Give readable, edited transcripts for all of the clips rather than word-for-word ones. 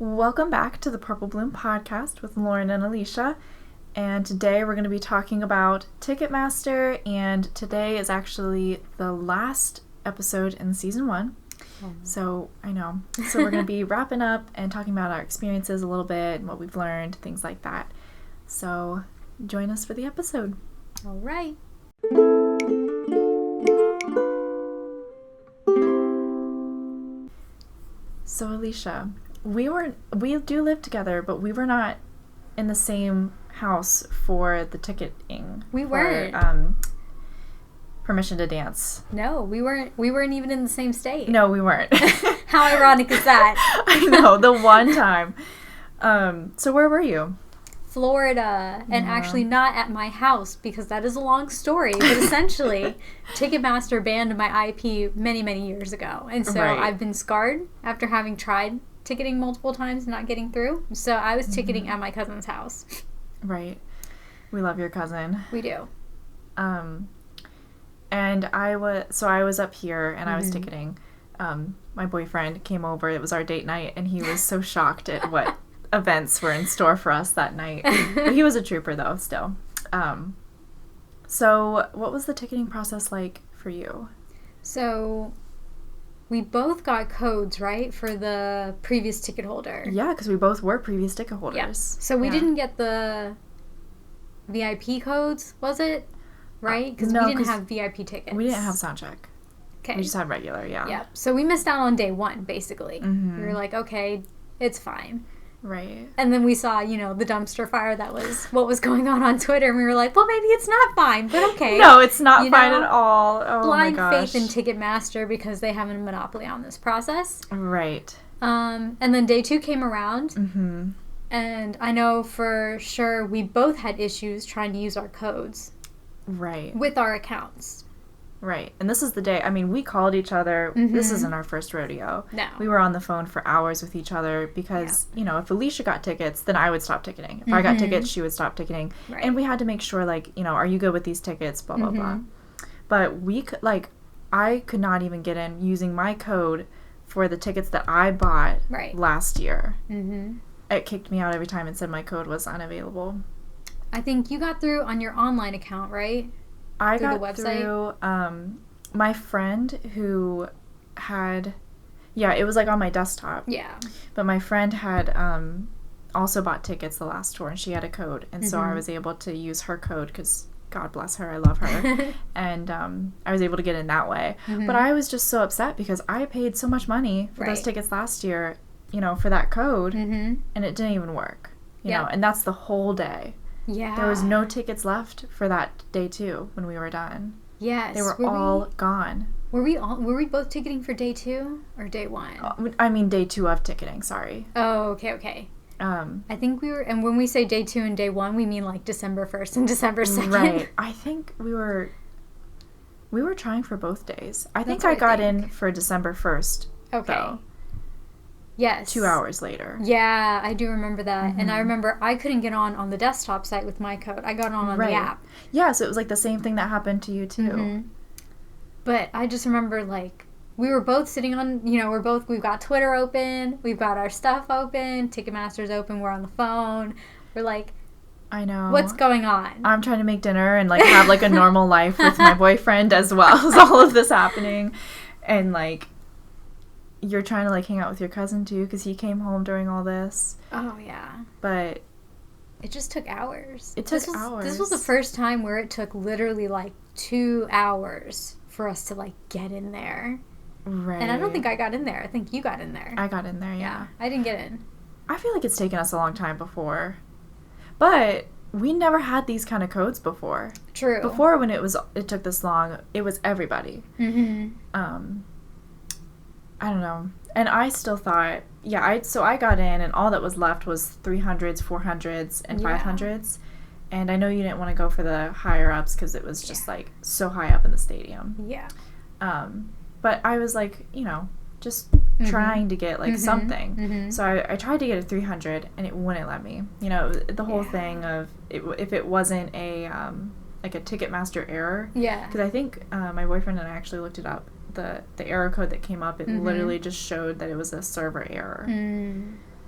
Welcome back to the Purple Bloom podcast with Lauren and Alicia. And today we're going to be talking about Ticketmaster, and today is actually the last episode in season 1. So, I know. So we're going to be wrapping up and talking about our experiences a little bit and what we've learned, things like that. So, join us for the episode. All right. So, Alicia, we do live together, but we were not in the same house for the ticketing. We weren't. Permission to dance. No, we weren't even in the same state. No, we weren't. How ironic is that? I know, the one time. So where were you? Florida, and actually not at my house because that is a long story, but essentially Ticketmaster banned my IP many, many years ago. And so I've been scarred after having tried ticketing multiple times and not getting through. So I was ticketing at my cousin's house. Right. We love your cousin. We do. And I was up here and I was ticketing. My boyfriend came over. It was our date night, and he was so shocked at what events were in store for us that night. But he was a trooper, though, still. So what was the ticketing process like for you? So we both got codes, right, for the previous ticket holder. Yeah, because we both were previous ticket holders. Yeah. So we didn't get the VIP codes, was it? Right? Because we didn't have VIP tickets. We didn't have soundcheck. Okay. We just had regular, yeah. Yeah. So we missed out on day 1, basically. We were like, okay, it's fine. Right. And then we saw, the dumpster fire that was what was going on Twitter, and we were like, well, maybe it's not fine, but okay. No, it's not fine at all. Oh, blind my gosh. faith in Ticketmaster because they have a monopoly on this process. Right. And then day 2 came around, and I know for sure we both had issues trying to use our codes. Right. With our accounts. Right. And this is the day, we called each other. This isn't our first rodeo. No. We were on the phone for hours with each other because, if Alicia got tickets, then I would stop ticketing. If I got tickets, she would stop ticketing. Right. And we had to make sure, are you good with these tickets, blah, blah, blah. But I could not even get in using my code for the tickets that I bought last year. It kicked me out every time and said my code was unavailable. I think you got through on your online account, right? I through got the website? Through my friend who had, it was on my desktop. Yeah. But my friend had also bought tickets the last tour, and she had a code, and so I was able to use her code because God bless her, I love her, and I was able to get in that way. But I was just so upset because I paid so much money for those tickets last year, for that code, and it didn't even work. You know, and that's the whole day. Yeah. There was no tickets left for that day 2 when we were done. Yes. They were all gone. Were we both ticketing for day 2 or day 1? Day 2 of ticketing, sorry. Oh, okay. I think we were, and when we say day 2 and day 1, we mean December 1st and December 2nd. Right. I think we were trying for both days. I think I got in for December 1st. Okay. Though. Yes. 2 hours later. Yeah, I do remember that. And I remember I couldn't get on the desktop site with my code. I got on the app. Yeah, so it was the same thing that happened to you too. But I just remember we were both sitting on, we've got Twitter open, we've got our stuff open, Ticketmaster's open, we're on the phone. We're I know. What's going on? I'm trying to make dinner and have a normal life with my boyfriend as well as all of this happening. And you're trying to hang out with your cousin too because he came home during all this. Oh yeah. But it just took hours. Hours. This was the first time where it took literally 2 hours for us to get in there. Right. And I don't think I got in there. I think you got in there. I got in there, yeah. I didn't get in. I feel like it's taken us a long time before. But we never had these kind of codes before. True. Before, when it took this long, it was everybody. I don't know. And I still thought, so I got in, and all that was left was 300s, 400s, and 500s. And I know you didn't want to go for the higher-ups because it was just, so high up in the stadium. Yeah. But I was, just trying to get, something. So I tried to get a 300, and it wouldn't let me. The whole thing of if it wasn't a Ticketmaster error. Yeah. Because I think my boyfriend and I actually looked it up. The error code that came up, it literally just showed that it was a server error.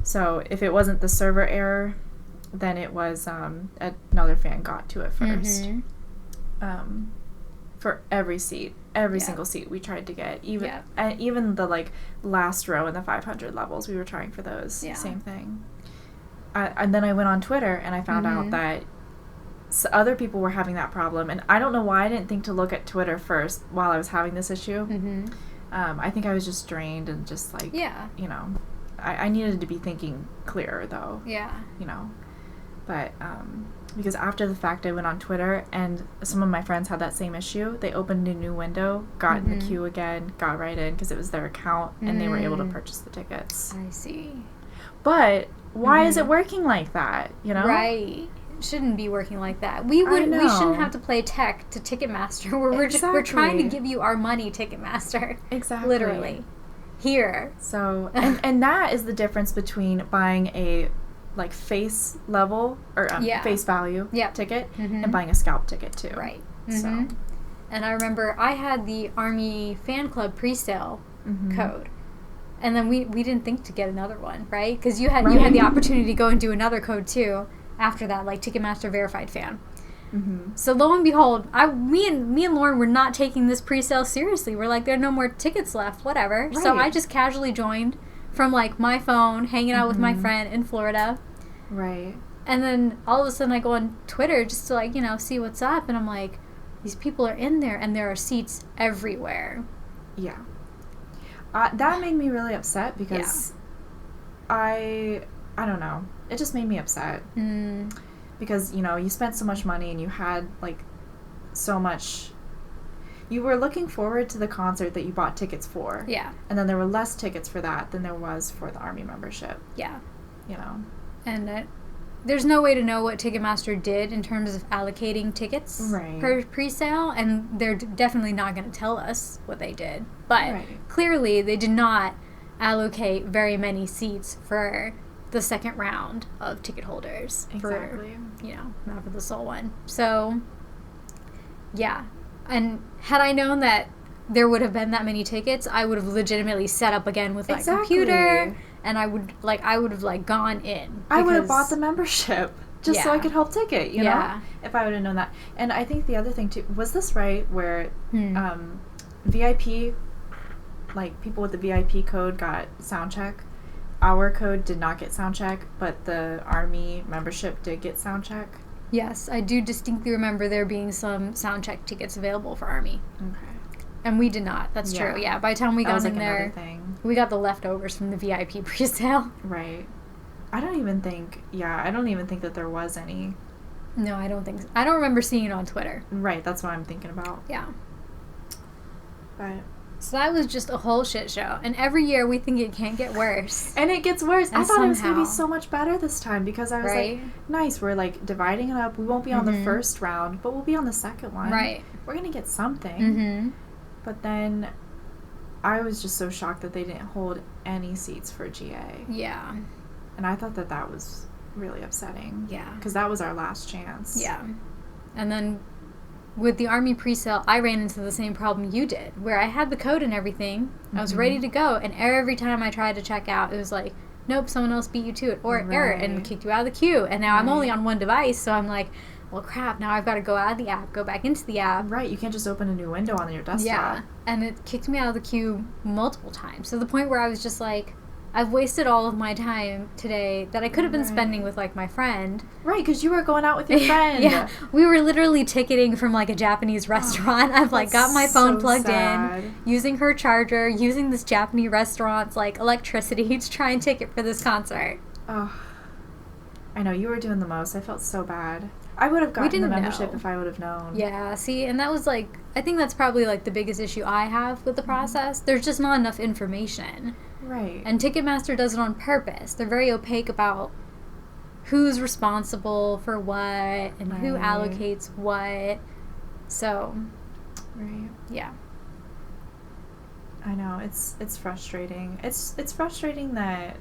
So if it wasn't the server error, then it was another fan got to it first. For every seat, every single seat we tried to get, even the like last row in the 500 levels, we were trying for those. Same thing. And then I went on Twitter and I found out that other people were having that problem, and I don't know why I didn't think to look at Twitter first while I was having this issue. I think I was just drained and just like, you know, I needed to be thinking clearer though. You know, but because after the fact I went on Twitter and some of my friends had that same issue. They opened a new window, got in the queue again, got right in because it was their account, and they were able to purchase the tickets. I see. But why is it working like that, you know? Right. It shouldn't be working like that. We shouldn't have to play tech to Ticketmaster where we're trying to give you our money, Ticketmaster. Exactly. Literally. Here. So, and that is the difference between buying a like face level or face value ticket and buying a scalp ticket too. Right. So, and I remember I had the Army fan club pre-sale code, and then we didn't think to get another one, right? Because you had the opportunity to go and do another code too after that, like Ticketmaster verified fan. So lo and behold, me and Lauren were not taking this pre-sale seriously. We're like, there are no more tickets left, whatever. Right. So I just casually joined from like my phone, hanging out with my friend in Florida. Right. And then all of a sudden I go on Twitter just to like, you know, see what's up, and I'm like, these people are in there and there are seats everywhere. Yeah. That made me really upset because I don't know. It just made me upset. Because, you know, you spent so much money and you had like so much. You were looking forward to the concert that you bought tickets for. Yeah. And then there were less tickets for that than there was for the Army membership. Yeah. You know. And there's no way to know what Ticketmaster did in terms of allocating tickets per pre-sale, and they're definitely not going to tell us what they did. But clearly they did not allocate very many seats for the second round of ticket holders. Exactly. For, you know, not for the sole one. So, yeah. And had I known that there would have been that many tickets, I would have legitimately set up again with my computer, and I would have gone in. I would have bought the membership just so I could help ticket, you know, if I would have known that. And I think the other thing too, was this right where VIP, like people with the VIP code got sound check? Our code did not get sound check, but the Army membership did get sound check. Yes, I do distinctly remember there being some sound check tickets available for Army. Okay. And we did not. That's true. Yeah, by the time we got in there, we got the leftovers from the VIP pre-sale. Right. I don't even think that there was any. No, I don't think so. I don't remember seeing it on Twitter. Right, that's what I'm thinking about. Yeah. But so that was just a whole shit show. And every year we think it can't get worse. And it gets worse. I thought it was going to be so much better this time because I was like, nice, we're like dividing it up. We won't be on the first round, but we'll be on the second one. Right. We're going to get something. But then I was just so shocked that they didn't hold any seats for GA. Yeah. And I thought that was really upsetting. Yeah. Because that was our last chance. Yeah. And then with the Army pre-sale, I ran into the same problem you did, where I had the code and everything. I was ready to go, and every time I tried to check out, it was like, nope, someone else beat you to it, or error, and kicked you out of the queue. And now I'm only on one device, so I'm like, well, crap, now I've got to go out of the app, go back into the app. Right, you can't just open a new window on your desktop. Yeah, and it kicked me out of the queue multiple times, to the point where I was just like, I've wasted all of my time today that I could have been spending with, like, my friend. Right, because you were going out with your friend. Yeah, we were literally ticketing from, like, a Japanese restaurant. I've, like, got my phone plugged in, using her charger, using this Japanese restaurant's, like, electricity to try and ticket for this concert. Oh, I know, you were doing the most. I felt so bad. I would have gotten the membership if I would have known. Yeah, see, and that was, like, I think that's probably, like, the biggest issue I have with the process. There's just not enough information. Right. And Ticketmaster does it on purpose. They're very opaque about who's responsible for what and who allocates what. So, yeah. I know, it's frustrating. It's frustrating that,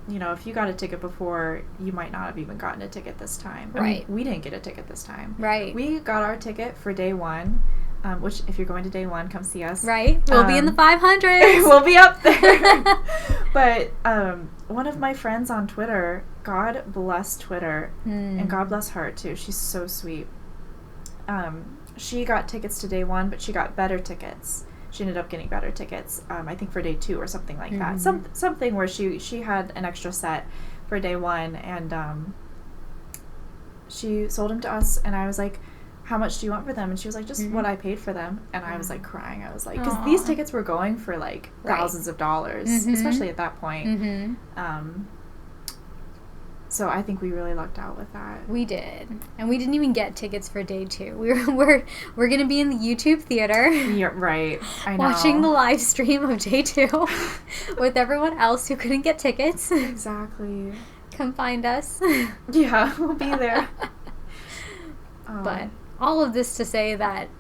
you know, if you got a ticket before, you might not have even gotten a ticket this time. Right. I mean, we didn't get a ticket this time. Right. We got our ticket for day one. which if you're going to day one, come see us. Right. We'll be in the 500s. We'll be up there. But one of my friends on Twitter, God bless Twitter, and God bless her too. She's so sweet. She got tickets to day one, but she got better tickets. She ended up getting better tickets, I think for day two or something like that. Something where she had an extra set for day one, and she sold them to us, and I was like, how much do you want for them? And she was like, just what I paid for them. And I was like crying. I was like, because these tickets were going for like thousands of dollars, especially at that point. So I think we really lucked out with that. We did. And we didn't even get tickets for day two. We're going to be in the YouTube theater. Yeah, right. I know. Watching the live stream of day two with everyone else who couldn't get tickets. Exactly. Come find us. Yeah, we'll be there. But all of this to say that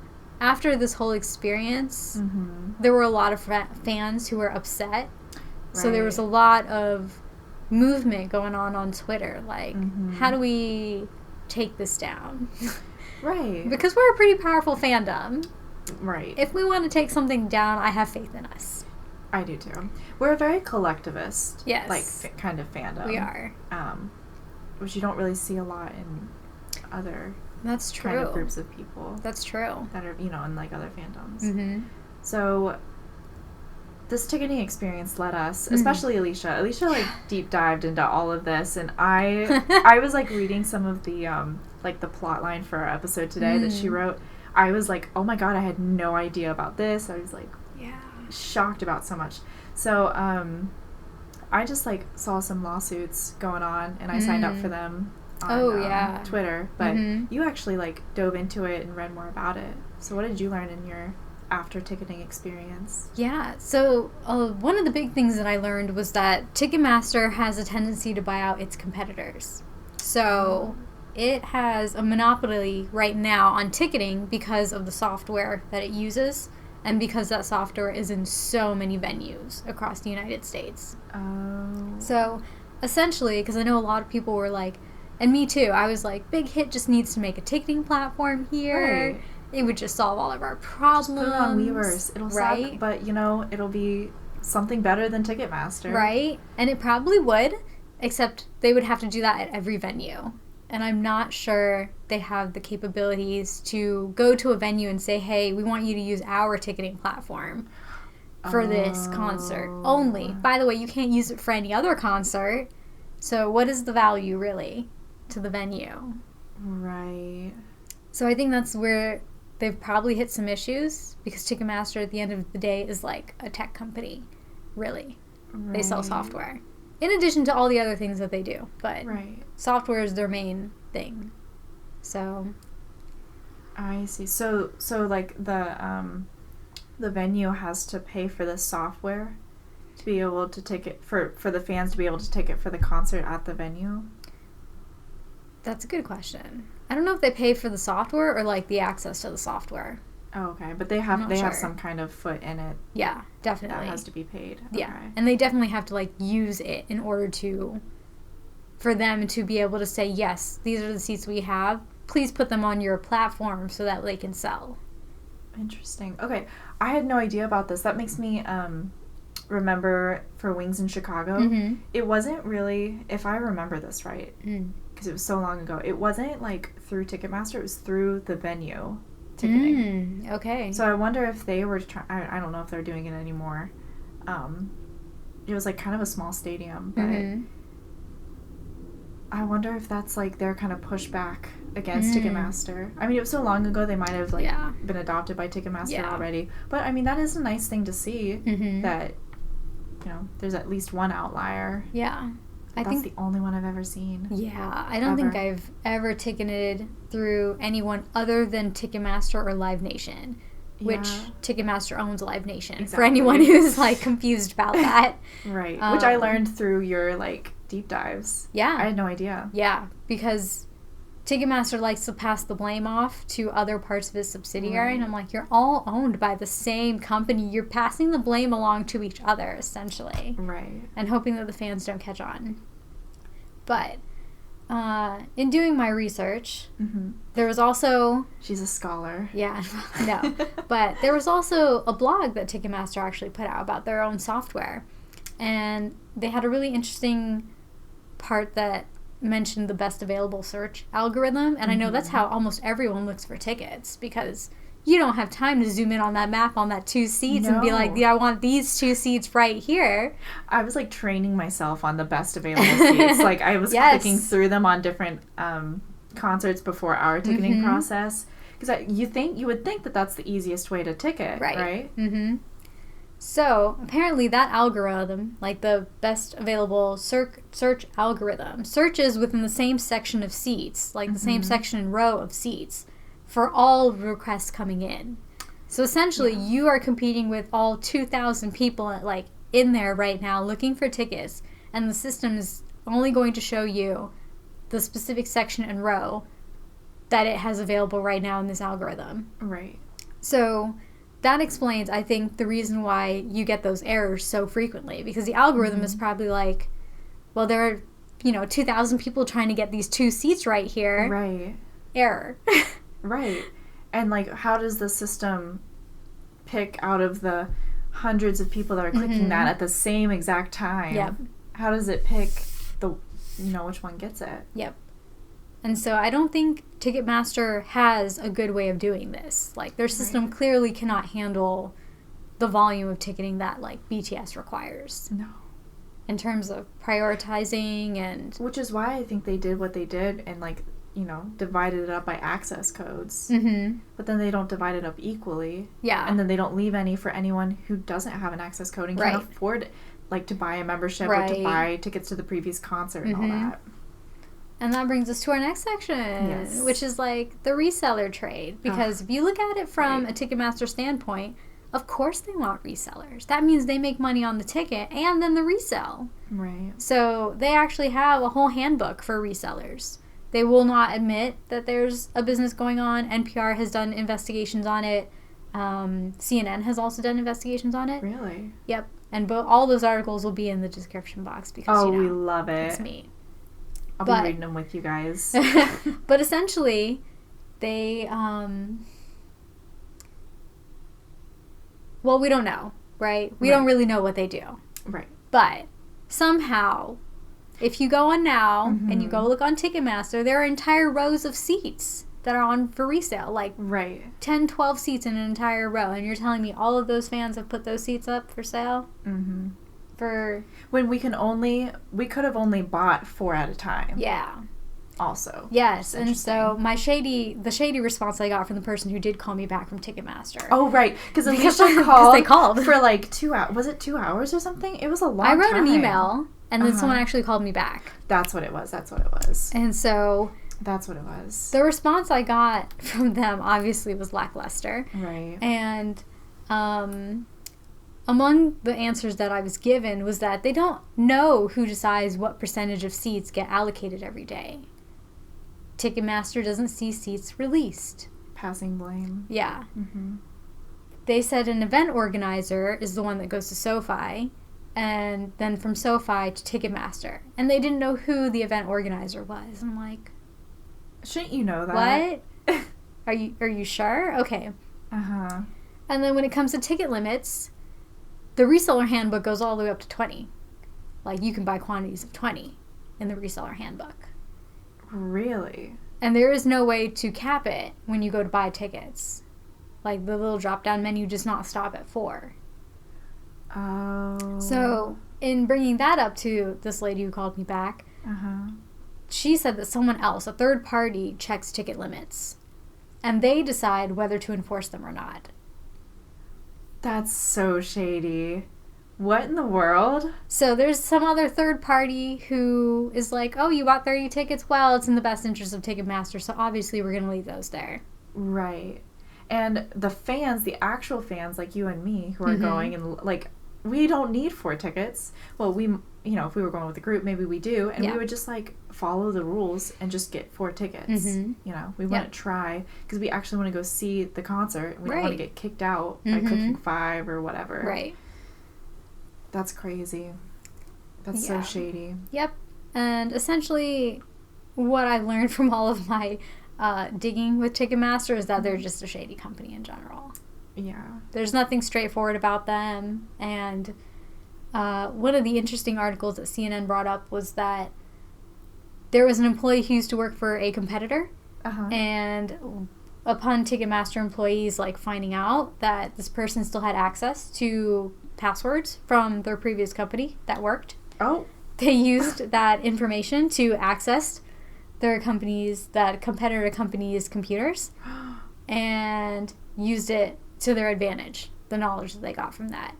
after this whole experience, there were a lot of fans who were upset. Right. So there was a lot of movement going on Twitter. Like, how do we take this down? Right. Because we're a pretty powerful fandom. Right. If we want to take something down, I have faith in us. I do too. We're a very collectivist, yes, like kind of fandom. We are, which you don't really see a lot in other. That's true. Kind of groups of people. That's true. That are in like other fandoms. So this ticketing experience led us, especially Alicia. Alicia like deep dived into all of this, and I was like reading some of the like the plot line for our episode today that she wrote. I was like, oh my god, I had no idea about this. I was like, shocked about so much. So I just like saw some lawsuits going on, and I signed up for them on Twitter. But you actually like dove into it and read more about it. So what did you learn in your after ticketing experience? Yeah, so one of the big things that I learned was that Ticketmaster has a tendency to buy out its competitors. So it has a monopoly right now on ticketing because of the software that it uses, and because that software is in so many venues across the United States. So essentially, because I know a lot of people were like, and me too, I was like, Big Hit just needs to make a ticketing platform here. Right. It would just solve all of our problems. Just put it on Weavers. It'll suck, but it'll be something better than Ticketmaster. Right? And it probably would, except they would have to do that at every venue. And I'm not sure they have the capabilities to go to a venue and say, hey, we want you to use our ticketing platform for this concert only. By the way, you can't use it for any other concert. So what is the value, really, to the venue? Right. So I think that's where they've probably hit some issues, because Ticketmaster at the end of the day is like a tech company, really. Right. They sell software. In addition to all the other things that they do. But software is their main thing. So I see. So like the venue has to pay for the software to be able to take it for the fans to be able to take it for the concert at the venue? That's a good question. I don't know if they pay for the software or like the access to the software. Oh, okay. But they have some kind of foot in it. Yeah, definitely. That has to be paid. Yeah. Okay. And they definitely have to like use it in order for them to be able to say, yes, these are the seats we have. Please put them on your platform so that they can sell. Interesting. Okay. I had no idea about this. That makes me remember for Wings in Chicago. It wasn't really, if I remember this right, because it was so long ago, it wasn't like through Ticketmaster, it was through the venue ticketing. Okay. So I wonder if they were I don't know if they're doing it anymore. It was like kind of a small stadium, but I wonder if that's like their kind of pushback against Ticketmaster. I mean, it was so long ago, they might have like been adopted by Ticketmaster already. But I mean, that is a nice thing to see, that there's at least one outlier. Yeah. That's the only one I've ever seen. Yeah, I don't think I've ever ticketed through anyone other than Ticketmaster or LiveNation, which Ticketmaster owns LiveNation. Exactly. For anyone who's like confused about that. Right, which I learned through your like deep dives. Yeah. I had no idea. Yeah, because Ticketmaster likes to pass the blame off to other parts of his subsidiary, and I'm like, you're all owned by the same company. You're passing the blame along to each other, essentially. Right. And hoping that the fans don't catch on. But in doing my research, there was also... She's a scholar. Yeah, no. But there was also a blog that Ticketmaster actually put out about their own software. And they had a really interesting part that mentioned the best available search algorithm. And I know that's how almost everyone looks for tickets, because you don't have time to zoom in on that map on that 2 seats and be like, yeah, I want these 2 seats right here. I was like training myself on the best available seats. Like I was clicking through them on different concerts before our ticketing process. Because you would think that that's the easiest way to ticket, right? So apparently that algorithm, like the best available search algorithm, searches within the same section of seats, like the same section and row of seats, for all requests coming in. So essentially, you are competing with all 2,000 people like in there right now looking for tickets, and the system is only going to show you the specific section and row that it has available right now in this algorithm. Right. So that explains, I think, the reason why you get those errors so frequently, because the algorithm is probably like, well, there are, 2,000 people trying to get these 2 seats right here. Right. Error. Right. And like, how does the system pick out of the hundreds of people that are clicking that at the same exact time? Yep. How does it pick which one gets it? Yep. And so I don't think Ticketmaster has a good way of doing this. Like, their system clearly cannot handle the volume of ticketing that, like, BTS requires. No. In terms of prioritizing and... Which is why I think they did what they did and, like, divided it up by access codes. But then they don't divide it up equally. Yeah. And then they don't leave any for anyone who doesn't have an access code and can't afford, like, to buy a membership or to buy tickets to the previous concert and all that. And that brings us to our next section, which is like the reseller trade. Because if you look at it from a Ticketmaster standpoint, of course they want resellers. That means they make money on the ticket and then the resale. Right. So they actually have a whole handbook for resellers. They will not admit that there's a business going on. NPR has done investigations on it. CNN has also done investigations on it. Really? Yep. And all those articles will be in the description box because, we love it. It's me. I'll be reading them with you guys. But essentially, they, well, we don't know, right? We don't really know what they do. Right. But somehow, if you go on now and you go look on Ticketmaster, there are entire rows of seats that are on for resale. Like 10, 12 seats in an entire row. And you're telling me all of those fans have put those seats up for sale? For when we could have only bought 4 at a time. Yeah. Also. Yes, and so the shady response I got from the person who did call me back from Ticketmaster. Oh, right. Because they called for like 2 hours. Was it 2 hours or something? It was a long time. I wrote an email, and then someone actually called me back. That's what it was. And so... That's what it was. The response I got from them obviously was lackluster. Right. And, among the answers that I was given was that they don't know who decides what percentage of seats get allocated every day. Ticketmaster doesn't see seats released. Passing blame. Yeah. They said an event organizer is the one that goes to SoFi, and then from SoFi to Ticketmaster. And they didn't know who the event organizer was. I'm like... Shouldn't you know that? What? Are you sure? Okay. And then when it comes to ticket limits... The reseller handbook goes all the way up to 20. Like, you can buy quantities of 20 in the reseller handbook. Really? And there is no way to cap it when you go to buy tickets. Like, the little drop-down menu does not stop at 4. Oh. So, in bringing that up to this lady who called me back, she said that someone else, a third party, checks ticket limits. And they decide whether to enforce them or not. That's so shady. What in the world? So there's some other third party who is like, oh, you bought 30 tickets? Well, it's in the best interest of Ticketmaster, so obviously we're going to leave those there. Right. And the fans, the actual fans like you and me who are going and like, we don't need 4 tickets. Well, we, if we were going with a group, maybe we do. And we would just like follow the rules and just get 4 tickets. We wouldn't try because we actually want to go see the concert. We don't want to get kicked out by clicking 5 or whatever. Right. That's crazy. That's so shady. Yep. And essentially, what I learned from all of my digging with Ticketmaster is that they're just a shady company in general. Yeah. There's nothing straightforward about them. And one of the interesting articles that CNN brought up was that there was an employee who used to work for a competitor. And upon Ticketmaster employees finding out that this person still had access to passwords from their previous company that worked, they used that information to access that competitor company's computers and used it to their advantage, the knowledge that they got from that.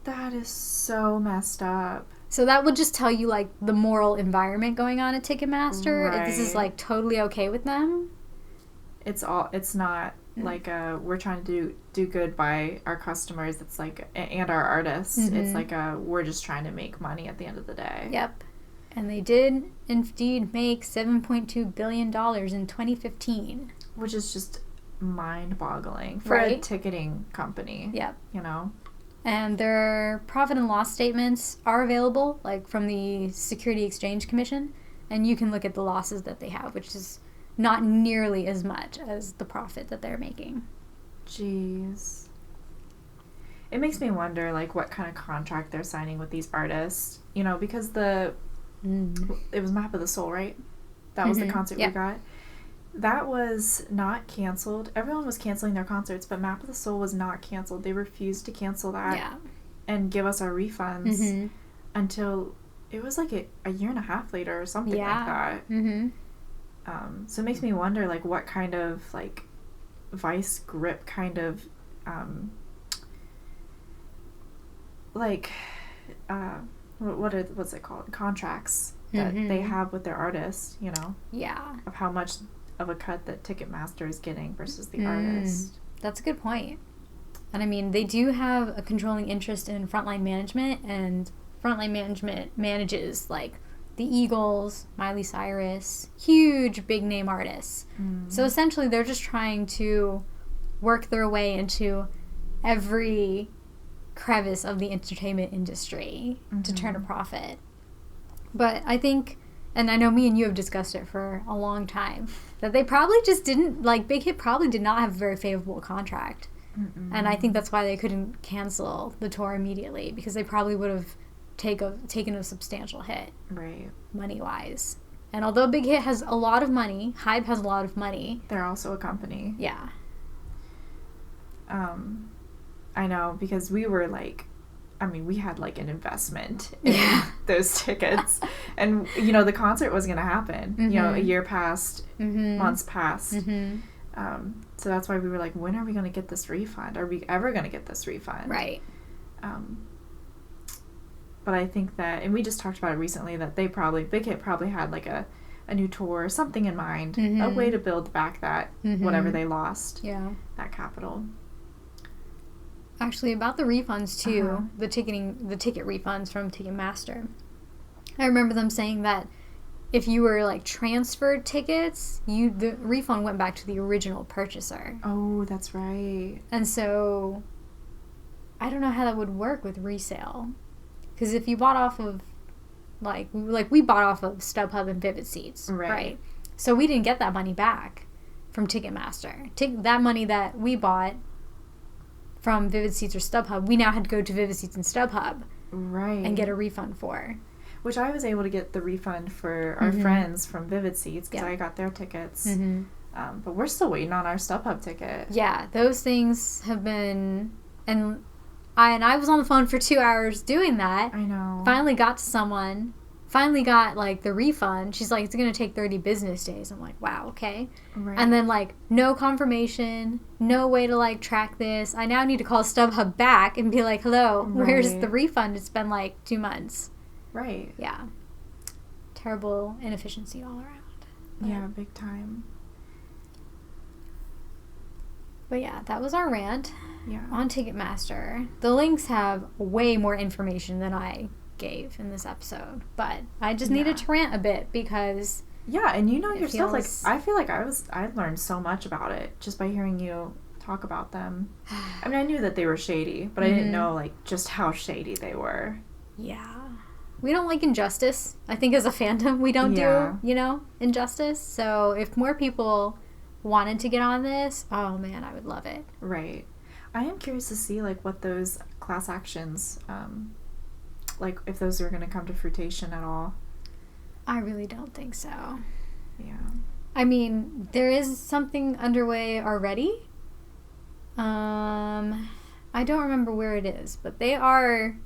That is so messed up. So that would just tell you the moral environment going on at Ticketmaster. Right. This is totally okay with them. It's not we're trying to do good by our customers. It's and our artists. It's we're just trying to make money at the end of the day. Yep. And they did indeed make $7.2 billion in 2015. Which is just mind-boggling for a ticketing company. Yep. And their profit and loss statements are available, from the Security Exchange Commission. And you can look at the losses that they have, which is not nearly as much as the profit that they're making. Jeez. It makes me wonder, what kind of contract they're signing with these artists. Because it was Map of the Soul, right? That was the concert we got. That was not canceled. Everyone was canceling their concerts, but Map of the Soul was not canceled. They refused to cancel that and give us our refunds until it was a year and a half later or something like that. So it makes me wonder, what kind of, vice grip kind of, what's it called? Contracts that they have with their artists, Yeah. of how much of a cut that Ticketmaster is getting versus the artist. That's a good point. And I mean, they do have a controlling interest in Frontline Management, and Frontline Management manages the Eagles, Miley Cyrus, huge big name artists. So essentially they're just trying to work their way into every crevice of the entertainment industry to turn a profit. But I think, and I know me and you have discussed it for a long time, that they probably just didn't, Big Hit probably did not have a very favorable contract. And I think that's why they couldn't cancel the tour immediately, because they probably would have taken a substantial hit. Right. Money-wise. And although Big Hit has a lot of money, Hybe has a lot of money. They're also a company. Yeah. I know, because we were we had an investment in those tickets. And, the concert was going to happen. A year passed, months passed. So that's why we were when are we going to get this refund? Are we ever going to get this refund? Right. But I think that, and we just talked about it recently, that Big Hit probably had a new tour, something in mind, a way to build back that whatever they lost, that capital. Actually, about the refunds too, the ticket refunds from Ticketmaster. I remember them saying that if you were transferred tickets, the refund went back to the original purchaser. Oh, that's right. And so I don't know how that would work with resale. Because if you bought off of, we bought off of StubHub and Vivid Seats, right? So we didn't get that money back from Ticketmaster. That money that we bought from Vivid Seats or StubHub, we now had to go to Vivid Seats and StubHub, and get a refund for. Which I was able to get the refund for our friends from Vivid Seats because I got their tickets. But we're still waiting on our StubHub ticket. Yeah, those things have been, and I was on the phone for 2 hours doing that. I know. Finally got to someone. Finally got, the refund. She's like, it's going to take 30 business days. I'm like, wow, okay. Right. And then, no confirmation, no way to, track this. I now need to call StubHub back and be like, hello, where's the refund? It's been, 2 months. Right. Yeah. Terrible inefficiency all around. Yeah, big time. But yeah, that was our rant on Ticketmaster. The links have way more information than I gave in this episode, but I just needed to rant a bit because and yourself, I feel like I learned so much about it just by hearing you talk about them. I knew that they were shady, but I didn't know just how shady they were. Yeah. We don't like injustice. I think as a fandom, we don't do, injustice. So if more people wanted to get on this, oh man, I would love it. Right. I am curious to see, like, what those class actions, like, if those are going to come to fruition at all. I really don't think so. Yeah. I mean, there is something underway already. I don't remember where it is, but they are,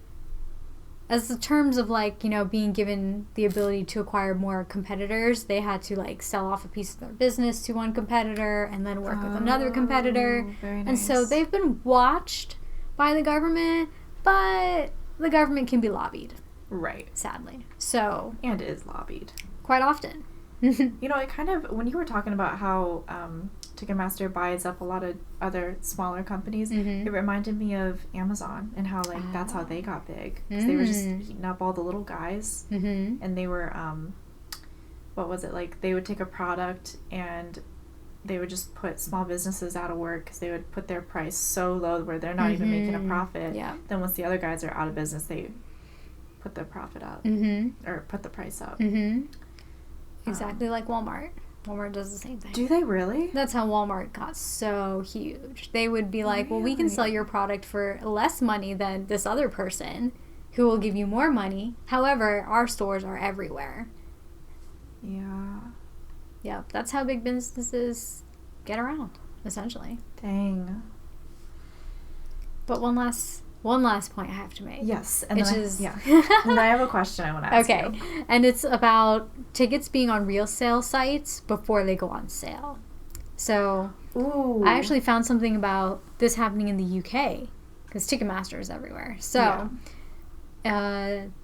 as the terms of, like, being given the ability to acquire more competitors, they had to, like, sell off a piece of their business to one competitor and then work with another competitor. Very nice. And so they've been watched by the government, but the government can be lobbied. Right. Sadly. So. And is lobbied. Quite often. It kind of, when you were talking about how Ticketmaster buys up a lot of other smaller companies, it reminded me of Amazon and how, like, that's how they got big. Because they were just eating up all the little guys. And they were, what was it? Like, they would take a product and they would just put small businesses out of work because they would put their price so low where they're not even making a profit. Yeah. Then once the other guys are out of business, they put their profit up. Or put the price up. Exactly like Walmart. Walmart does the same thing. Do they really? That's how Walmart got so huge. They would be like, well, we can sell your product for less money than this other person who will give you more money. However, our stores are everywhere. Yeah. Yep. That's how big businesses get around, essentially. Dang. But one last point I have to make. Yes. And which is... Yeah. And I have a question I want to ask you. Okay. And it's about tickets being on resale sites before they go on sale. So, I actually found something about this happening in the UK, because Ticketmaster is everywhere. So,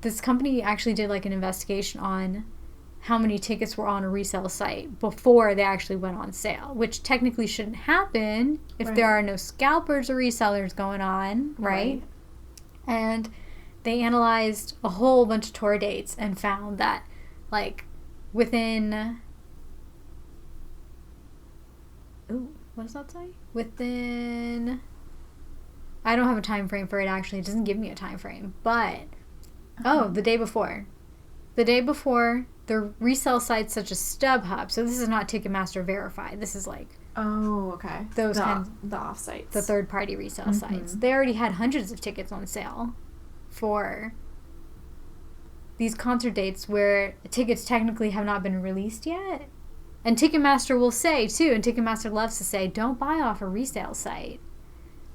this company actually did, like, an investigation on how many tickets were on a resale site before they actually went on sale, which technically shouldn't happen if there are no scalpers or resellers going on, right? And they analyzed a whole bunch of tour dates and found that, like, within... Ooh, what does that say? Within... I don't have a time frame for it, actually. It doesn't give me a time frame. But, the day before. The day before, the resale sites such as StubHub, so this is not Ticketmaster verified. This is like... Oh, okay. Those the off-sites. The third-party resale sites. They already had hundreds of tickets on sale for these concert dates where tickets technically have not been released yet. And Ticketmaster will say, too, and Ticketmaster loves to say, don't buy off a resale site.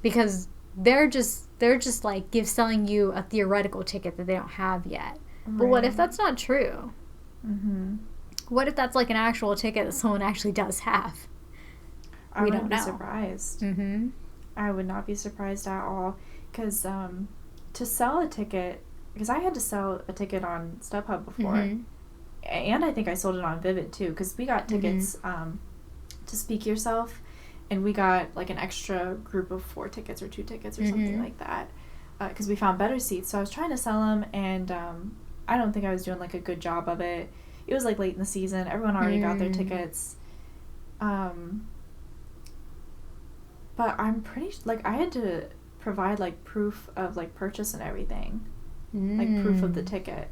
Because they're just like selling you a theoretical ticket that they don't have yet. Right. But what if that's not true? What if that's like an actual ticket that someone actually does have? I wouldn't be surprised. I would not be surprised at all. Because to sell a ticket, because I had to sell a ticket on StubHub before. And I think I sold it on Vivid too. Because we got tickets to Speak Yourself. And we got like an extra group of 4 tickets or 2 tickets or something like that. Because we found better seats. So I was trying to sell them. And I don't think I was doing like a good job of it. It was like late in the season. Everyone already got their tickets. But I'm pretty like I had to provide like proof of like purchase and everything, like proof of the ticket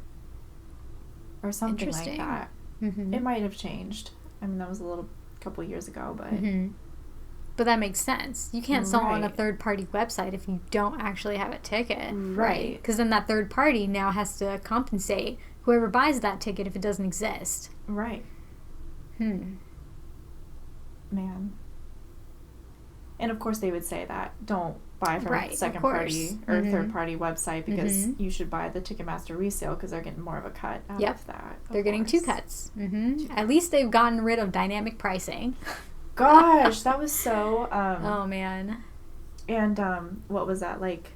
or something like that. It might have changed. I mean, that was a couple years ago, but that makes sense. You can't sell on a third-party website if you don't actually have a ticket, right? Because then that third party now has to compensate whoever buys that ticket if it doesn't exist. Right. Man. And of course they would say that don't buy from a second party or third party website because you should buy the Ticketmaster resale because they're getting more of a cut out of that. They're getting 2 cuts. At least they've gotten rid of dynamic pricing. Gosh, that was so... oh, man. And what was that, like...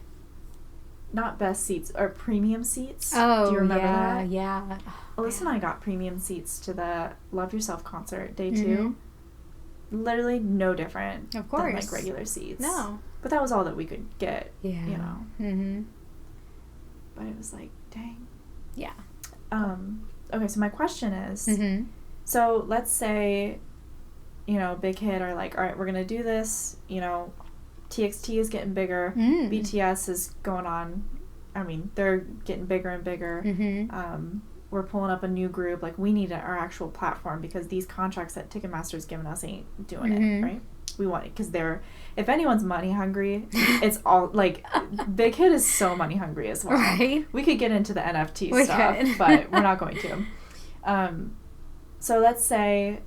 Not best seats, or premium seats? Oh, do you remember that? Yeah. Alyssa and I got premium seats to the Love Yourself concert, day 2. Literally no different of course. Than, like, regular seats. No. But that was all that we could get, you know. But it was like, dang. Yeah. Okay, so my question is, so let's say, you know, Big Hit are like, all right, we're going to do this, you know, TXT is getting bigger, BTS is going on, I mean, they're getting bigger and bigger. We're pulling up a new group. Like, we need our actual platform because these contracts that Ticketmaster's given us ain't doing it, right? We want it because if anyone's money hungry, it's all, like, Big Hit is so money hungry as well. Right. We could get into the NFT stuff, but we're not going to. So let's say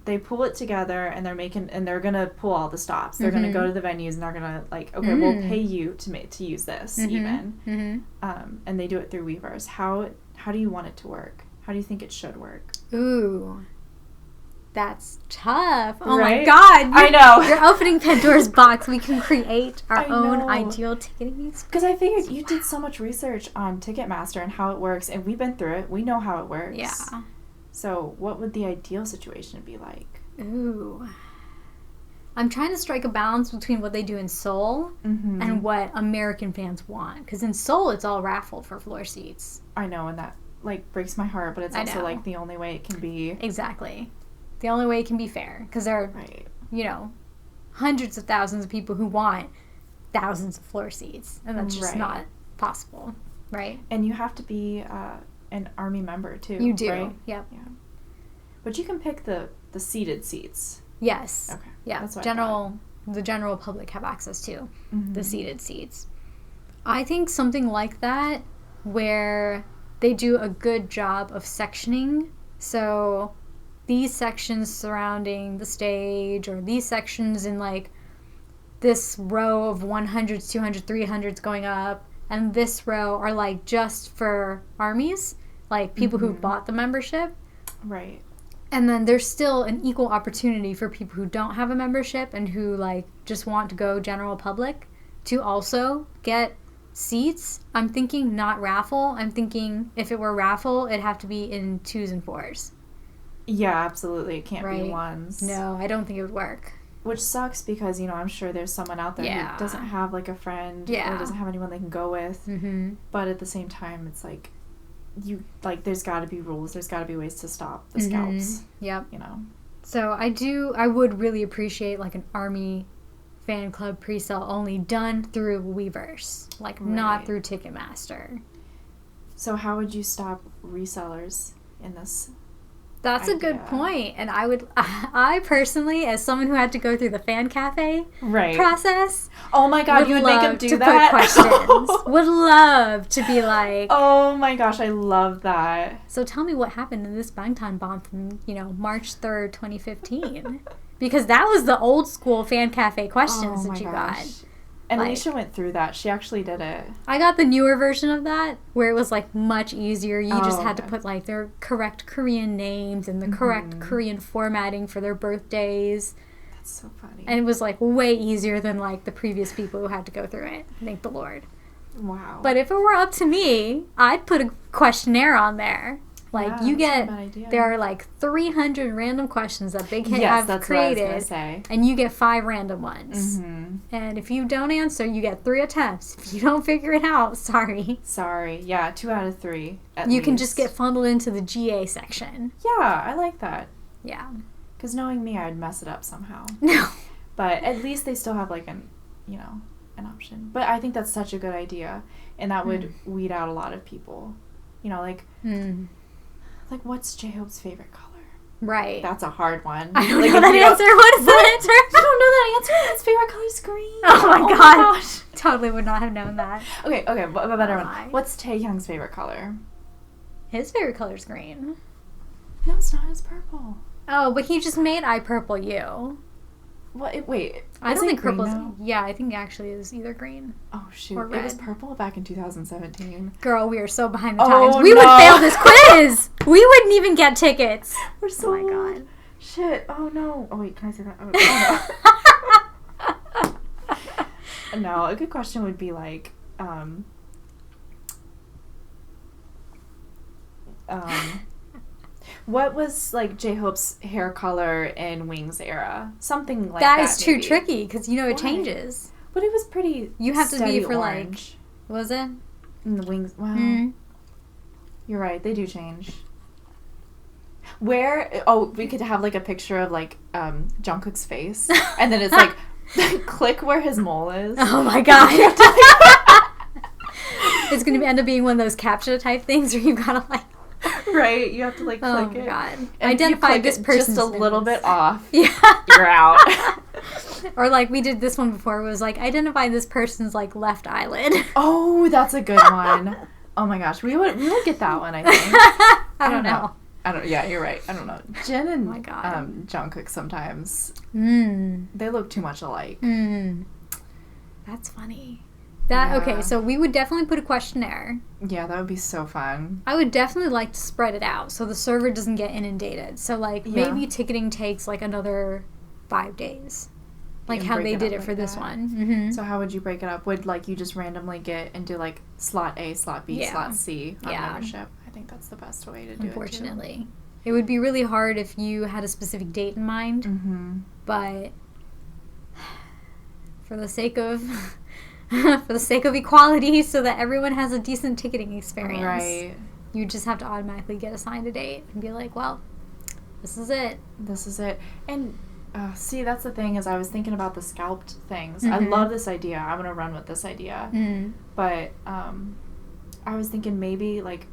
they pull it together and they're gonna pull all the stops. They're gonna go to the venues and they're gonna like, okay, we'll pay you to use this even. And they do it through Weavers. How do you want it to work? How do you think it should work? Ooh, that's tough. Oh right? My God. I know. You're opening Pandora's box. We can create our own ideal ticketing experience. Because I figured you did so much research on Ticketmaster and how it works, and we've been through it. We know how it works. Yeah. So what would the ideal situation be like? Ooh. I'm trying to strike a balance between what they do in Seoul and what American fans want. Because in Seoul, it's all raffled for floor seats. I know, and that, like, breaks my heart, but it's also, like, the only way it can be. Exactly. The only way it can be fair. Because there are, you know, hundreds of thousands of people who want thousands of floor seats. And that's just not possible, right? And you have to be an Army member, too. You do, right? Yep. Yeah. But you can pick the seated seats. Yes. Okay. Yeah. That's what the general public have access to the seated seats. I think something like that where they do a good job of sectioning. So these sections surrounding the stage or these sections in like this row of 100s, 200s, 300s going up and this row are like just for armies, like people who bought the membership. Right. And then there's still an equal opportunity for people who don't have a membership and who like just want to go general public to also get seats. I'm thinking not raffle. I'm thinking if it were raffle, it'd have to be in 2s and 4s. Yeah, absolutely. It can't be 1s. No, I don't think it would work. Which sucks because, you know, I'm sure there's someone out there who doesn't have like a friend or doesn't have anyone they can go with. But at the same time, it's like, there's got to be rules. There's got to be ways to stop the scalps. Yep. You know. So I would really appreciate like an Army fan club pre-sale only done through Weavers, like not through Ticketmaster. So how would you stop resellers in this? That's a good point. And I personally, as someone who had to go through the fan cafe process. Oh my God, you would make them do Put that? questions. Would love to be like. Oh my gosh, I love that. So tell me what happened in this Bangtan bomb from, March 3rd, 2015. Because that was the old school fan cafe questions that you got. And Alicia went through that. She actually did it. I got the newer version of that where it was like much easier. You just had to put like their correct Korean names and the correct Korean formatting for their birthdays. That's so funny. And it was like way easier than like the previous people who had to go through it. Thank the Lord. Wow. But if it were up to me, I'd put a questionnaire on there. Like there are like 300 random questions that Big Hit have created, what I was gonna say. And you get 5 random ones. And if you don't answer, you get 3 attempts. If you don't figure it out, sorry. Yeah, 2 out of 3. You can just get funneled into the GA section. Yeah, I like that. Yeah. Because knowing me, I'd mess it up somehow. No. But at least they still have like an option. But I think that's such a good idea, and that would weed out a lot of people. Like what's J-Hope's favorite color? Right. That's a hard one. I don't know that answer. What is that answer? You don't know that answer? His favorite color is green. Oh my gosh. Totally would not have known that. Okay, but a better one. What's Taehyung's favorite color? His favorite color is green. No, it's not. It's purple. Oh, but he just made I Purple You. What? Wait. I don't think purple's... Yeah, I think it actually is either green. Oh, shoot. It was purple back in 2017. Girl, we are so behind the times. We would fail this quiz! We wouldn't even get tickets. We're so... Oh, my God. Shit. Oh, no. Oh, wait. Can I say that? Oh, no. No, a good question would be like... what was like J-Hope's hair color in Wings era? Something like that. That is too tricky because it changes. But it was pretty. You have to be for orange. Like. Was it? In the Wings. Wow. You're right. They do change. Where? Oh, we could have like a picture of like Jungkook's face, and then it's like click where his mole is. Oh my God. It's going to end up being one of those CAPTCHA type things where you've got to like... Right, you have to like click it. Oh, God. And identify this person's just a little bit off. Yeah. You're out. Or like we did this one before. It was like, identify this person's like left eyelid. Oh, that's a good one. Oh my gosh, we would get that one, I think. I don't know. Yeah, you're right. I don't know. Jen and my God. Jungkook sometimes, Mm. they look too much alike. Mm. That's funny. Okay, so we would definitely put a questionnaire. Yeah, that would be so fun. I would definitely like to spread it out so the server doesn't get inundated. So, like, maybe ticketing takes, like, another 5 days. Like, how they did it for this one. Mm-hmm. So, how would you break it up? Would, like, you just randomly get and do, like, slot A, slot B, slot C on membership? I think that's the best way to do it, Unfortunately. It would be really hard if you had a specific date in mind. Mm-hmm. But for the sake of... for the sake of equality, so that everyone has a decent ticketing experience. Right. You just have to automatically get assigned a date and be like, well, this is it. This is it. And see, that's the thing is I was thinking about the scalped things. I love this idea. I'm going to run with this idea. Mm. But I was thinking maybe, like,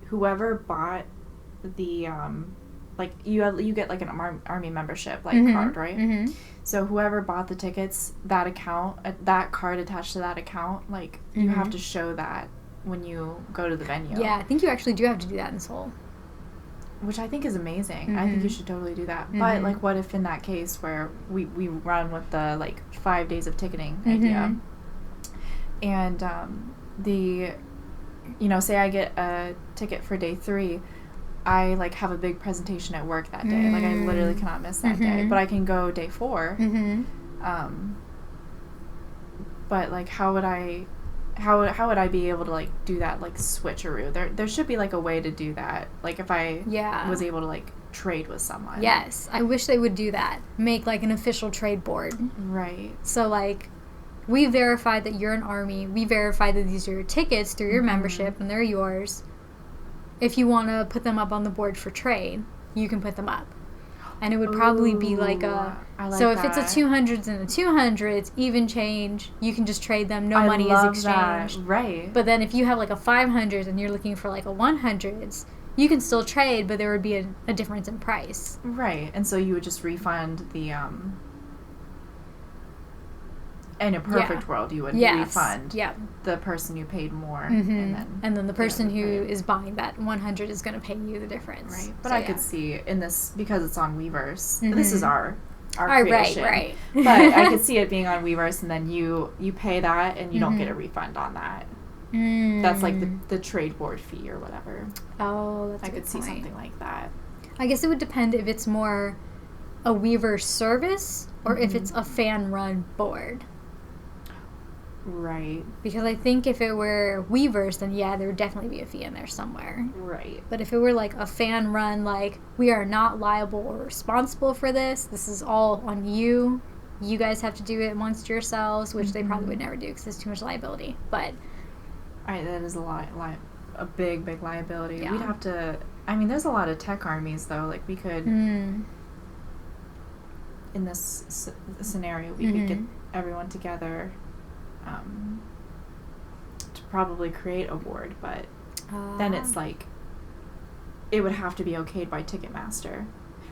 whoever bought the, like, you get, like, an army membership, like, card, right? Mm-hmm. So whoever bought the tickets, that account, that card attached to that account, like, you have to show that when you go to the venue. Yeah, I think you actually do have to do that in Seoul. Which I think is amazing. I think you should totally do that. But, like, what if in that case where we run with the, like, 5 days of ticketing idea, and say I get a ticket for day 3, I, like, have a big presentation at work that day. Like, I literally cannot miss that day. But I can go day 4. But, like, how would I be able to, like, do that, like, switcheroo? There should be, like, a way to do that. Like, if I was able to, like, trade with someone. Yes. I wish they would do that. Make, like, an official trade board. Right. So, like, we verified that you're an army. We verified that these are your tickets through your membership, and they're yours. If you want to put them up on the board for trade, you can put them up. And it would probably be like so if it's a 200s and a 200s, even change, you can just trade them. No money is exchanged. That. Right. But then if you have like a 500 and you're looking for like a 100s, you can still trade, but there would be a difference in price. Right. And so you would just refund the in a perfect world, you would refund the person you paid more. And then the person who is buying that 100 is going to pay you the difference. Right. But I could see in this, because it's on Weverse, this is our creation. Right. But I could see it being on Weverse, and then you pay that, and you don't get a refund on that. That's like the trade board fee or whatever. Oh, that's I could see something like that. I guess it would depend if it's more a Weverse service or if it's a fan-run board. Right. Because I think if it were Weverse, then there would definitely be a fee in there somewhere. Right. But if it were like a fan run, like, we are not liable or responsible for this is all on you. You guys have to do it amongst yourselves, which they probably would never do because it's too much liability. But that is a big liability. Yeah. We'd have to, I mean, there's a lot of tech armies, though. Like, we could, in this scenario, we could get everyone together to probably create a board, but then it's like it would have to be okayed by Ticketmaster,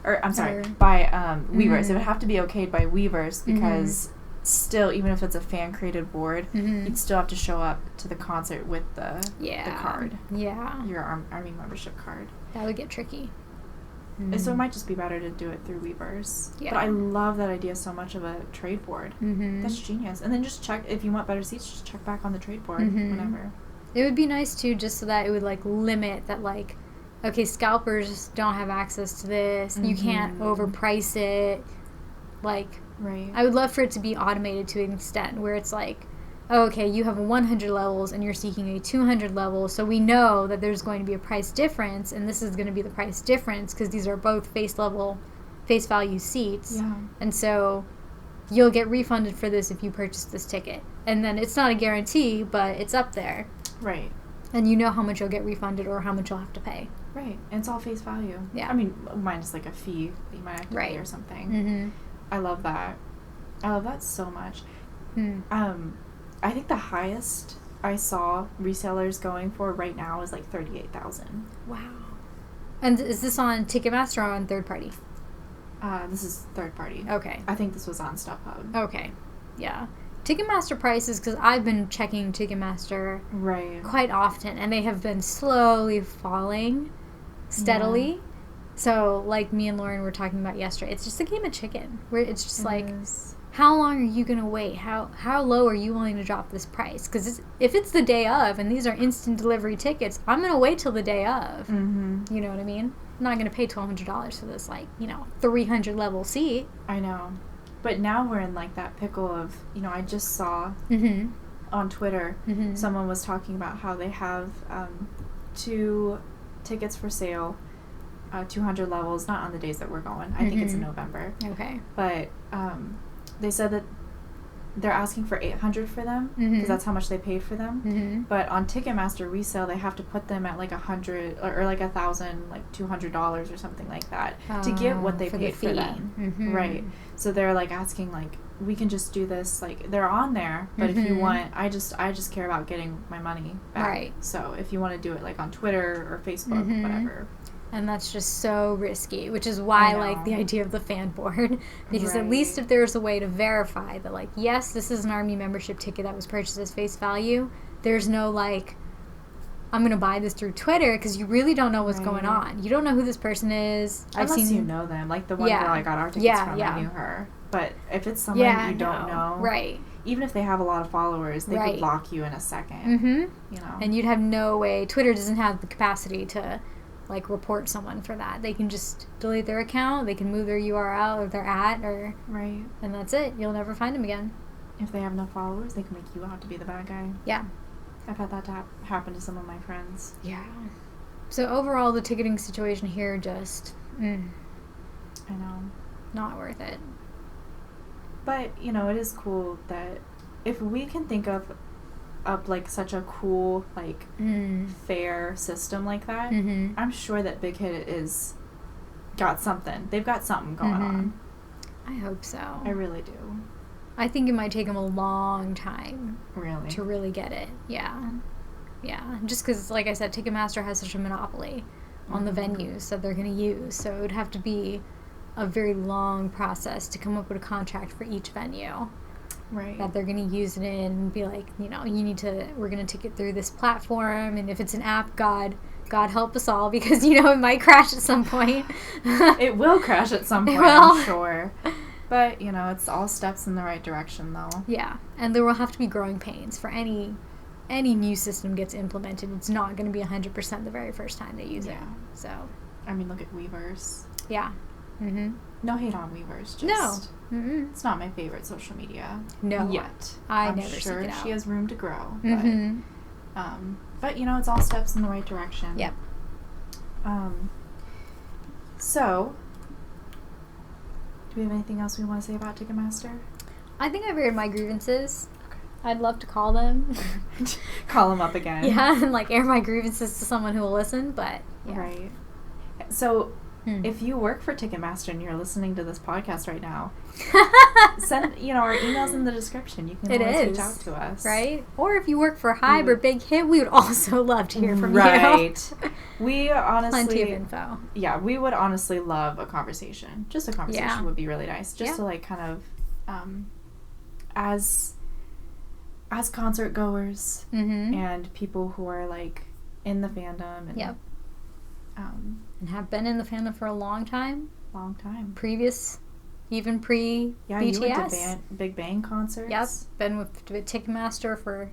or I'm sorry, by Weverse. It would have to be okayed by Weverse because still, even if it's a fan created board, you'd still have to show up to the concert with the card, your army membership card. That would get tricky. So it might just be better to do it through Weverse. Yeah. But I love that idea so much of a trade board. That's genius. And then just check, if you want better seats, just check back on the trade board whenever. It would be nice, too, just so that it would, like, limit that, like, okay, scalpers don't have access to this. You can't overprice it. Like, I would love for it to be automated to an extent where it's like, okay, you have 100 levels and you're seeking a 200 level, so we know that there's going to be a price difference, and this is going to be the price difference because these are both face value seats. Yeah. And so you'll get refunded for this if you purchase this ticket. And then it's not a guarantee, but it's up there. Right. And you know how much you'll get refunded or how much you'll have to pay. Right. And it's all face value. Yeah. I mean, minus like a fee that you might have to pay or something. I love that. I love that so much. I think the highest I saw resellers going for right now is like $38,000. Wow. And is this on Ticketmaster or on third party? This is third party. Okay. I think this was on StubHub. Okay. Yeah. Ticketmaster prices, because I've been checking Ticketmaster quite often, and they have been slowly falling steadily. Yeah. So, like me and Lauren were talking about yesterday, it's just a game of chicken, where it's just how long are you going to wait? How low are you willing to drop this price? Because if it's the day of, and these are instant delivery tickets, I'm going to wait till the day of. Mm-hmm. You know what I mean? I'm not going to pay $1,200 for this, 300 level seat. I know. But now we're in, that pickle of, I just saw on Twitter, someone was talking about how they have 2 tickets for sale, 200 levels, not on the days that we're going. I think it's in November. Okay. But they said that they're asking for $800 for them, because that's how much they paid for them. But on Ticketmaster resale, they have to put them at $100 or $1,000, $200 or something like that to get what they paid for them. Right. So they're asking we can just do this, they're on there, but if you want, I just care about getting my money back. Right. So if you want to do it on Twitter or Facebook, whatever. And that's just so risky, which is why I like the idea of the fan board. Because at least if there's a way to verify that, yes, this is an Army membership ticket that was purchased as face value, there's no, I'm going to buy this through Twitter, because you really don't know what's going on. You don't know who this person is. Unless you know them. The one girl I got our tickets from, I knew her. But if it's someone you don't know... Right. Even if they have a lot of followers, they could block you in a second. And you'd have no way... Twitter doesn't have the capacity to... report someone for that. They can just delete their account, they can move their URL or their @ and that's it. You'll never find them again. If they have no followers, they can make you out to be the bad guy. Yeah. I've had that happen to some of my friends. Yeah. So overall, the ticketing situation here just... I know. Not worth it. But, it is cool that if we can think of such a cool fair system like that, I'm sure that Big Hit is got something. They've got something going on. I hope so. I really do. I think it might take them a long time to really get it. Yeah just because, like I said, Ticketmaster has such a monopoly on the venues that they're going to use, so it would have to be a very long process to come up with a contract for each venue. Right. That they're going to use it in and be we're going to take it through this platform, and if it's an app, God help us all, because, it might crash at some point. It will crash at some point, I'm sure. But, it's all steps in the right direction, though. Yeah, and there will have to be growing pains for any new system gets implemented. It's not going to be 100% the very first time they use it. So, look at Weverse. Yeah. No hate on Weverse. Just it's not my favorite social media. No. Yet. I'm never sure seek it out. She has room to grow. But it's all steps in the right direction. Yep. So, do we have anything else we want to say about Ticketmaster? I think I've aired my grievances. Okay. I'd love to call them. Call them up again. Yeah, and air my grievances to someone who will listen, but yeah. Right. So, if you work for Ticketmaster and you're listening to this podcast right now, send, our email's in the description. You can always reach out to us. Right? Or if you work for Hybe or Big Hit, we would also love to hear from you. Right. We honestly... Plenty of info. Yeah, we would honestly love a conversation. Just a conversation would be really nice. Just to, kind of, as concert goers and people who are, in the fandom and... and have been in the fandom for a long time. Even pre-BTS. Yeah, you went to Big Bang concerts. Yep, been with Ticketmaster for a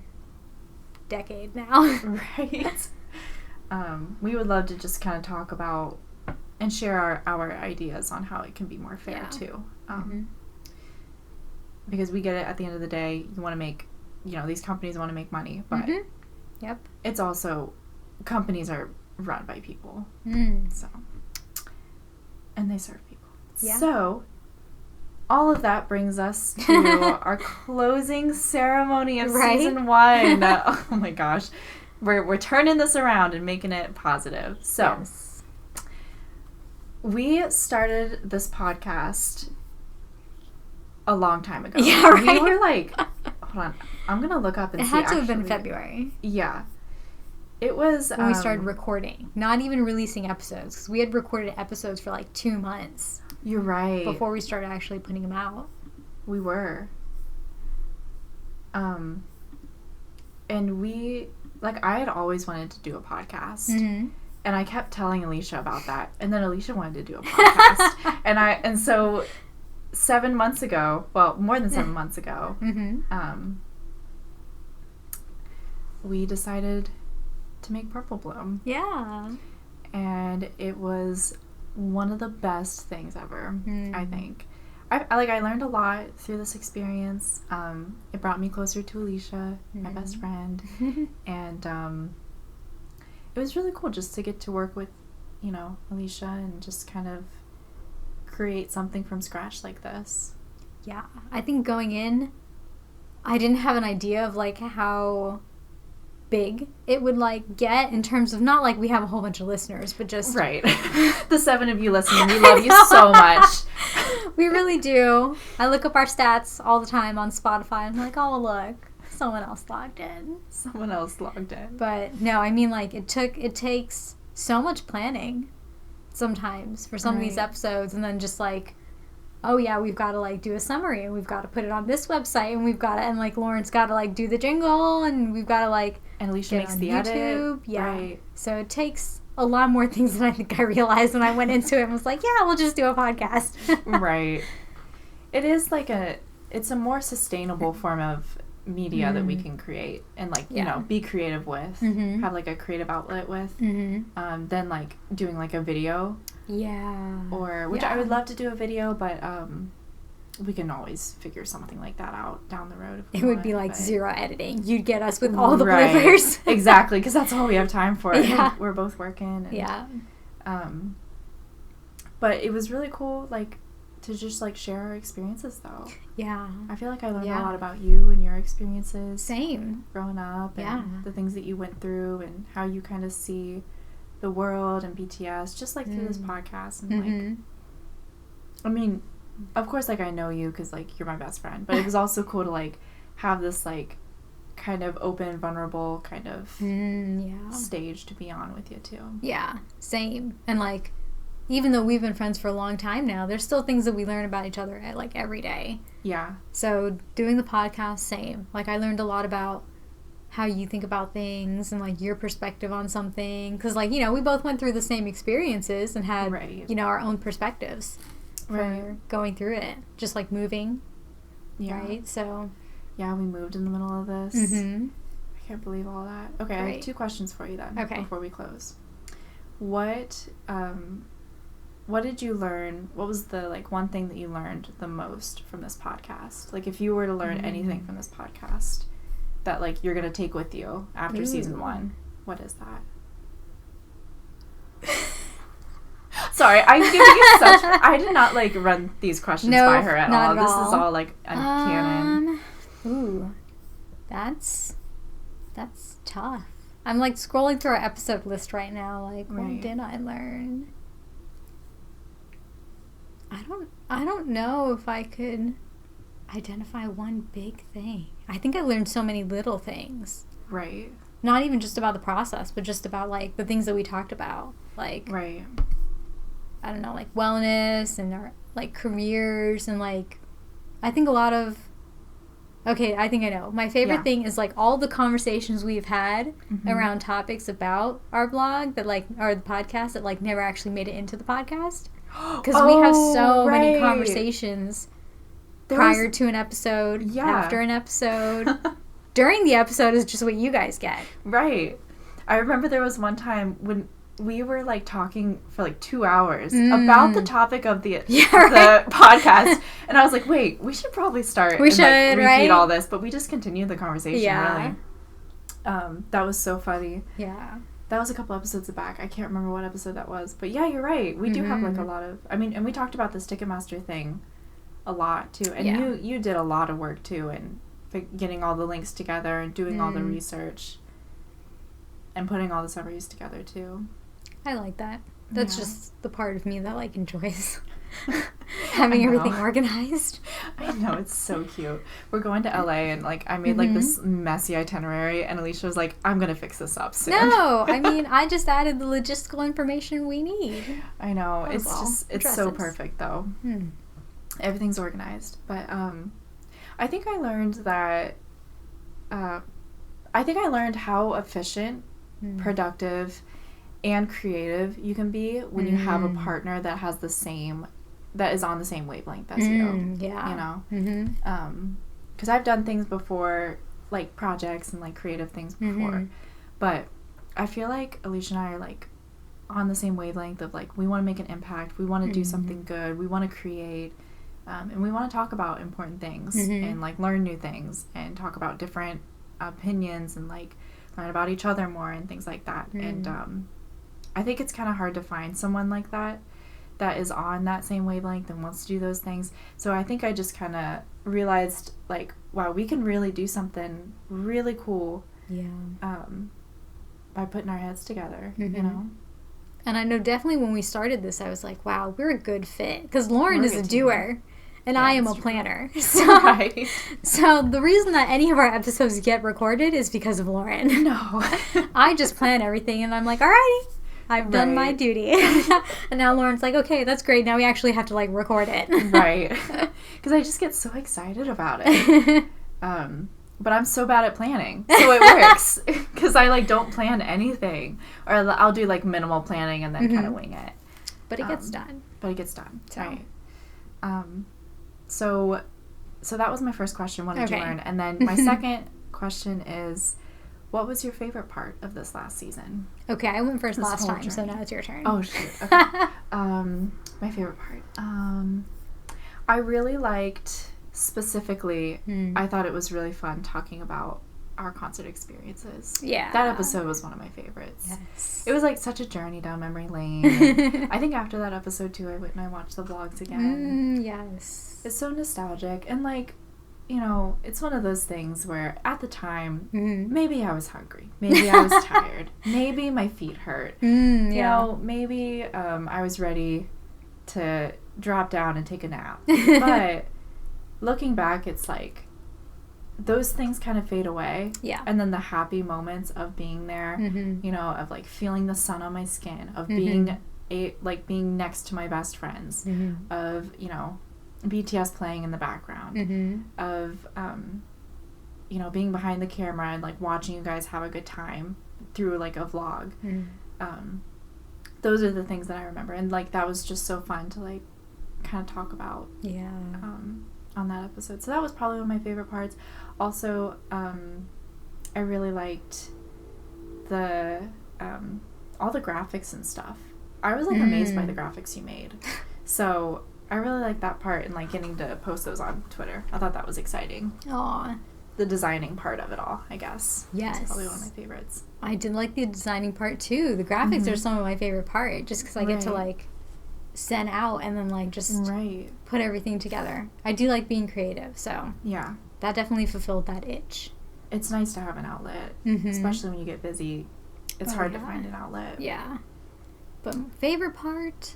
decade now. Right. We would love to just kind of talk about and share our ideas on how it can be more fair, too. Because we get it, at the end of the day, you want to make, these companies want to make money, but it's also, companies are run by people. So, and they serve people. Yeah. So, all of that brings us to our closing ceremony of season 1. Oh my gosh. We're turning this around and making it positive. So, we started this podcast a long time ago. Yeah, right? We were Hold on. I'm going to look up and It see. had to have been February. Yeah. It was... when we started recording. Not even releasing episodes. Because we had recorded episodes for like 2 months. You're right. Before we started actually putting them out. We were. And we... Like, I had always wanted to do a podcast. Mm-hmm. And I kept telling Alicia about that. And then Alicia wanted to do a podcast. and so 7 months ago, well, more than 7 months ago, we decided to make Purple Bloom. Yeah. And it was one of the best things ever, I think. I learned a lot through this experience. It brought me closer to Alicia, my best friend. And it was really cool just to get to work with, Alicia and just kind of create something from scratch like this. Yeah. I think going in, I didn't have an idea of, like, how big it would, like, get in terms of not, like, we have a whole bunch of listeners, but just... Right. The 7 of you listening, we love you so much. We really do. I look up our stats all the time on Spotify. I'm like, oh, look. Someone else logged in. Someone else logged in. But no, I mean, like, it takes so much planning sometimes for some of these episodes, and then just like, oh yeah, we've got to like do a summary, and we've got to put it on this website, and we've got to, and like Lauren's got to like do the jingle, and we've got to like, and Alicia makes the YouTube. Edit. Yeah. Right. So it takes a lot more things than I think I realized when I went into it and was like, yeah, we'll just do a podcast. Right. It is like it's a more sustainable form of media that we can create and like be creative with, have like a creative outlet with, than like doing like a video, or which I would love to do a video, but we can always figure something like that out down the road. If we would be like 0 editing. You'd get us with all the bloopers. Exactly, because that's all we have time for. Yeah. We're both working. And, but it was really cool, like, to just like share our experiences though. Yeah. I feel like I learned a lot about you and your experiences. Same. Growing up and the things that you went through and how you kind of see the world and BTS just like through this podcast. And like, I mean, of course, like I know you because like you're my best friend, but it was also cool to like have this like kind of open, vulnerable kind of stage to be on with you too. Yeah. Same. And like, even though we've been friends for a long time now, there's still things that we learn about each other like every day. Yeah. So doing the podcast, same. Like I learned a lot about how you think about things and like your perspective on something. Because like, we both went through the same experiences and had, our own perspectives for going through it. Just like moving. Yeah. Right? So. Yeah, we moved in the middle of this. I can't believe all that. Okay, I have 2 questions for you then before we close. What did you learn? What was the like one thing that you learned the most from this podcast? Like if you were to learn anything from this podcast that like you're going to take with you after season 1, what is that? Sorry, I'm giving you such... I did not like run these questions by her at all. This is all like a canon. Ooh. That's tough. I'm like scrolling through our episode list right now like what did I learn? I don't know if I could identify one big thing. I think I learned so many little things. Right. Not even just about the process, but just about like the things that we talked about. Like I don't know, like wellness and our like careers and like I think a lot of I think I know. My favorite thing is like all the conversations we've had around topics about our blog that like or the podcast that like never actually made it into the podcast. Because we have so many conversations prior to an episode, after an episode. During the episode is just what you guys get. Right. I remember there was one time when we were like talking for like 2 hours about the topic of the podcast. And I was like, wait, we should probably start and repeat all this. But we just continued the conversation, really. That was so funny. Yeah. That was a couple episodes back. I can't remember what episode that was. But yeah, you're right. We do have like a lot of... I mean, and we talked about this Ticketmaster thing a lot too. And you did a lot of work too and getting all the links together and doing all the research and putting all the summaries together too. I like that. That's just the part of me that like enjoys having everything organized. I know, it's so cute. We're going to LA and like I made like this messy itinerary and Alicia was like, I'm gonna fix this up soon. No, I mean I just added the logistical information we need. I know. It's so perfect though. Everything's organized. But I think I learned that how efficient, productive, and creative you can be when you have a partner that has that is on the same wavelength as you. Yeah. You know? Because I've done things before, like projects and like creative things before. But I feel like Alicia and I are like on the same wavelength of like, we want to make an impact. We want to do something good. We want to create. And we want to talk about important things and like learn new things and talk about different opinions and like learn about each other more and things like that. And I think it's kind of hard to find someone like that is on that same wavelength and wants to do those things. So I think I just kind of realized like, wow, we can really do something really cool by putting our heads together, you know? And I know definitely when we started this, I was like, wow, we're a good fit. Because Lauren is a doer. And I am a planner. So, so the reason that any of our episodes get recorded is because of Lauren. No. I just plan everything and I'm like, alrighty, I've done my duty. And now Lauren's like, okay, that's great. Now we actually have to like record it. Right. Because I just get so excited about it. But I'm so bad at planning. So it works. Because I like don't plan anything. Or I'll do like minimal planning and then kind of wing it. But it gets done. So. Right. So that was my first question. What did you learn? And then my second question is, what was your favorite part of this last season? Okay, I went first last time, so now it's your turn. Oh, shoot. Okay. My favorite part. I really liked, specifically, I thought it was really fun talking about our concert experiences. Yeah. That episode was one of my favorites. Yes. It was like such a journey down memory lane. I think after that episode too, I went and I watched the vlogs again. Yes. It's so nostalgic. And like, you know, it's one of those things where at the time, maybe I was hungry. Maybe I was tired. Maybe my feet hurt. You know, maybe I was ready to drop down and take a nap. But looking back, it's like, those things kind of fade away. Yeah. And then the happy moments of being there, you know, of like feeling the sun on my skin, of being being next to my best friends, of, you know, BTS playing in the background, of, you know, being behind the camera and like watching you guys have a good time through like a vlog. Those are the things that I remember. And like, that was just so fun to like kind of talk about. Yeah. On that episode. So that was probably one of my favorite parts. Also, I really liked the all the graphics and stuff. I was like amazed by the graphics you made. So I really liked that part and like getting to post those on Twitter. I thought that was exciting. Aw. The designing part of it all, I guess. Yes. It's probably one of my favorites. I did like the designing part too. The graphics are some of my favorite part just because I get to like send out and then like just put everything together. I do like being creative, so yeah, that definitely fulfilled that itch. It's nice to have an outlet, especially when you get busy. It's hard to find an outlet. Yeah. But my favorite part,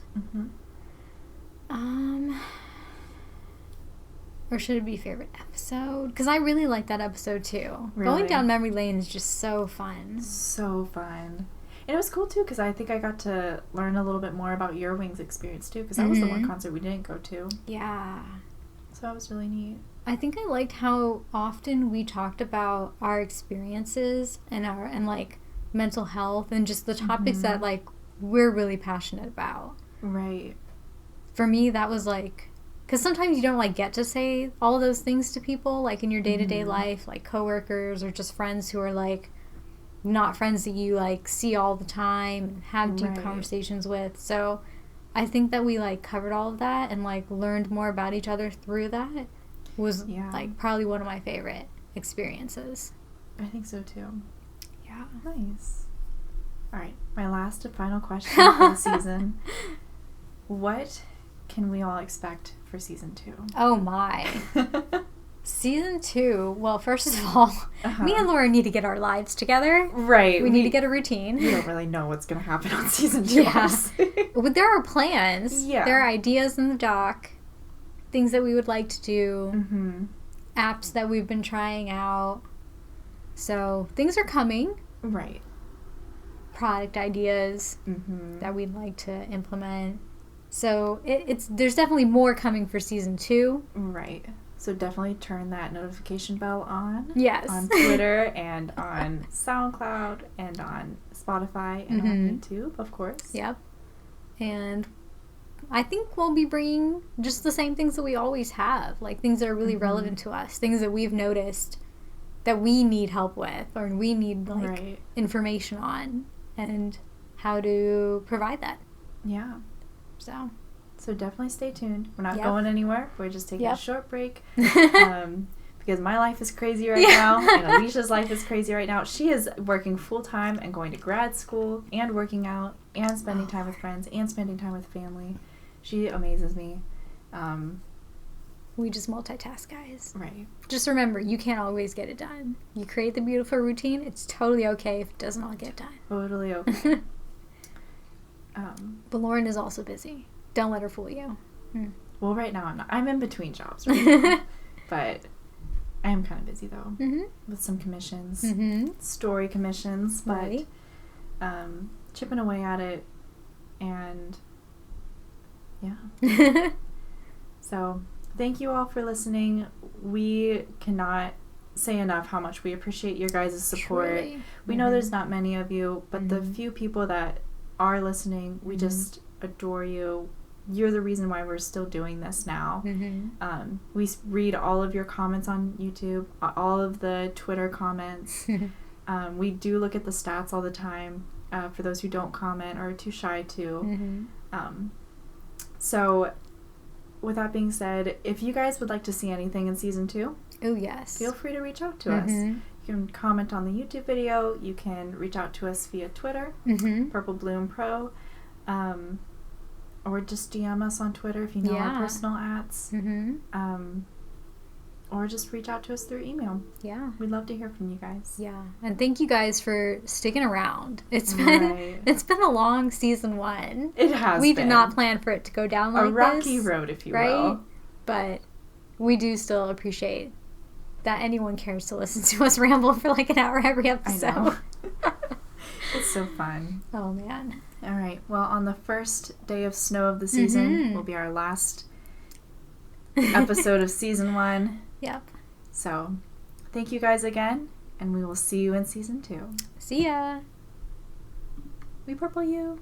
or should it be favorite episode? Because I really like that episode too. Really? Going down memory lane is just so fun. So fun. And it was cool, too, because I think I got to learn a little bit more about your Wings experience, too, because that was the one concert we didn't go to. Yeah. So that was really neat. I think I liked how often we talked about our experiences and like, mental health and just the topics that, like, we're really passionate about. Right. For me, that was, like, because sometimes you don't, like, get to say all those things to people, like, in your day-to-day life, like, coworkers or just friends who are, like, not friends that you like see all the time and have deep conversations with. So I think that we like covered all of that and like learned more about each other through that was like probably one of my favorite experiences. I think so too. Yeah. Nice. All right. My last and final question for the season. What can we all expect for season 2? Oh my. Season 2, well, first of all, me and Laura need to get our lives together. Right. We need to get a routine. We don't really know what's going to happen on season 2. Yeah. But there are plans. Yeah. There are ideas in the doc. things that we would like to do, Mm-hmm. apps that we've been trying out. So things are coming. Right. Product ideas Mm-hmm. that we'd like to implement. So there's definitely more coming for season 2. Right. So definitely turn that notification bell on. Yes. On Twitter and on SoundCloud and on Spotify and on YouTube, of course. Yep. And I think we'll be bringing just the same things that we always have, like things that are really relevant to us, things that we've noticed that we need help with or we need information on and how to provide that. Yeah. So definitely stay tuned. We're not going anywhere. We're just taking a short break because my life is crazy right now and Alicia's life is crazy right now. She is working full-time and going to grad school and working out and spending time with friends and spending time with family. She amazes me. We just multitask, guys. Right. Just remember, you can't always get it done. You create the beautiful routine. It's totally okay if it doesn't all get done. Totally okay. But Lauren is also busy. Don't let her fool you. Well, right now I'm not. I'm in between jobs right now. But I am kind of busy, though, with some commissions. Story commissions. But chipping away at it. And, yeah. So, thank you all for listening. We cannot say enough how much we appreciate your guys' support. Truly. We know there's not many of you, but the few people that are listening, we just adore you. You're the reason why we're still doing this now. We read all of your comments on YouTube, all of the Twitter comments. We do look at the stats all the time for those who don't comment or are too shy to. So, with that being said, if you guys would like to see anything in season 2, oh yes, feel free to reach out to us. You can comment on the YouTube video. You can reach out to us via Twitter, PrupleBloomPro, or just DM us on Twitter if you know our personal ats, or just reach out to us through email. Yeah, we'd love to hear from you guys. Yeah, and thank you guys for sticking around. It's been a long season 1. It has. We did not plan for it to go down like this. A rocky road, if you will. But we do still appreciate that anyone cares to listen to us ramble for like an hour every episode. I know. It's so fun. Oh, man. All right. Well, on the first day of snow of the season will be our last episode of season 1. Yep. So, thank you guys again, and we will see you in season 2. See ya. We purple you.